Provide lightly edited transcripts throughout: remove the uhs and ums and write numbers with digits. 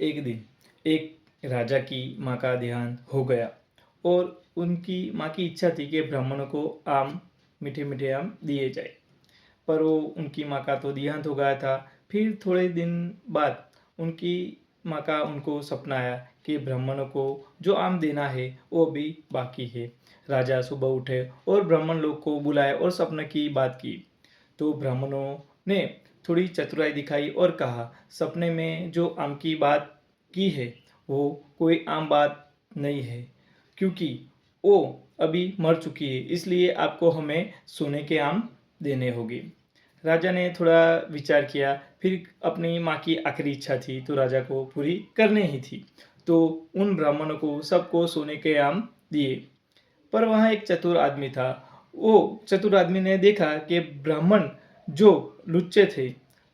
एक दिन एक राजा की माँ का देहांत हो गया और उनकी माँ की इच्छा थी कि ब्राह्मणों को आम, मीठे मीठे आम दिए जाए। पर वो उनकी माँ का तो देहांत हो गया था। फिर थोड़े दिन बाद उनकी माँ का उनको सपना आया कि ब्राह्मणों को जो आम देना है वो भी बाकी है। राजा सुबह उठे और ब्राह्मण लोग को बुलाए और सपने की बात की। तो ब्राह्मणों ने थोड़ी चतुराई दिखाई और कहा, सपने में जो आम की बात की है वो कोई आम बात नहीं है, क्योंकि वो अभी मर चुकी है, इसलिए आपको हमें सोने के आम देने होंगे। राजा ने थोड़ा विचार किया, फिर अपनी माँ की आखिरी इच्छा थी तो राजा को पूरी करनी ही थी। तो उन ब्राह्मणों को सबको सोने के आम दिए। पर वहाँ एक चतुर आदमी था। वो चतुर आदमी ने देखा कि ब्राह्मण जो लुच्चे थे,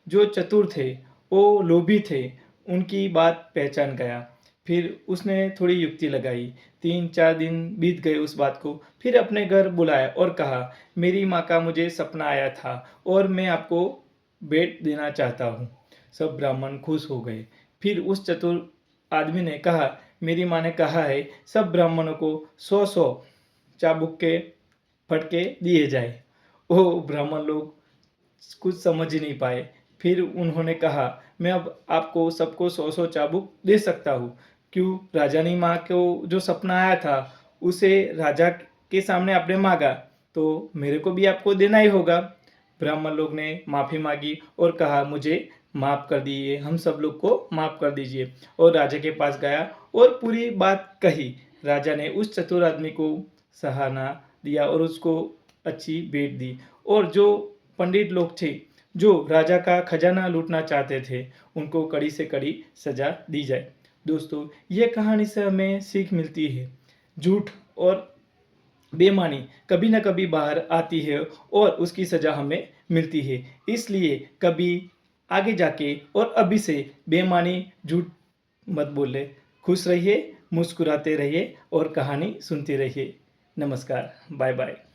जो चतुर थे, वो लोभी थे, उनकी बात पहचान गया। फिर उसने थोड़ी युक्ति लगाई। 3-4 दिन बीत गए उस बात को। फिर अपने घर बुलाया और कहा, मेरी माँ का मुझे सपना आया था और मैं आपको भेंट देना चाहता हूँ। सब ब्राह्मण खुश हो गए। फिर उस चतुर आदमी ने कहा, मेरी माँ ने कहा है सब ब्राह्मणों को 100-100 चाबुक के फटके दिए जाए। वो ब्राह्मण लोग कुछ समझ ही नहीं पाए। फिर उन्होंने कहा, मैं अब आपको सबको 100-100 चाबुक दे सकता हूँ। क्यों? राजानी माँ को जो सपना आया था उसे राजा के सामने आपने मांगा, तो मेरे को भी आपको देना ही होगा। ब्राह्मण लोग ने माफ़ी मांगी और कहा, मुझे माफ़ कर दीजिए, हम सब लोग को माफ़ कर दीजिए। और राजा के पास गया और पूरी बात कही। राजा ने उस चतुर आदमी को सराहना दिया और उसको अच्छी भेंट दी। और जो पंडित लोग थे, जो राजा का खजाना लूटना चाहते थे, उनको कड़ी से कड़ी सजा दी जाए। दोस्तों, ये कहानी से हमें सीख मिलती है। झूठ और बेईमानी कभी न कभी बाहर आती है और उसकी सजा हमें मिलती है। इसलिए कभी आगे जाके और अभी से बेईमानी, झूठ मत बोले। खुश रहिए, मुस्कुराते रहिए और कहानी सुनते रहिए। नमस्कार, बाय बाय।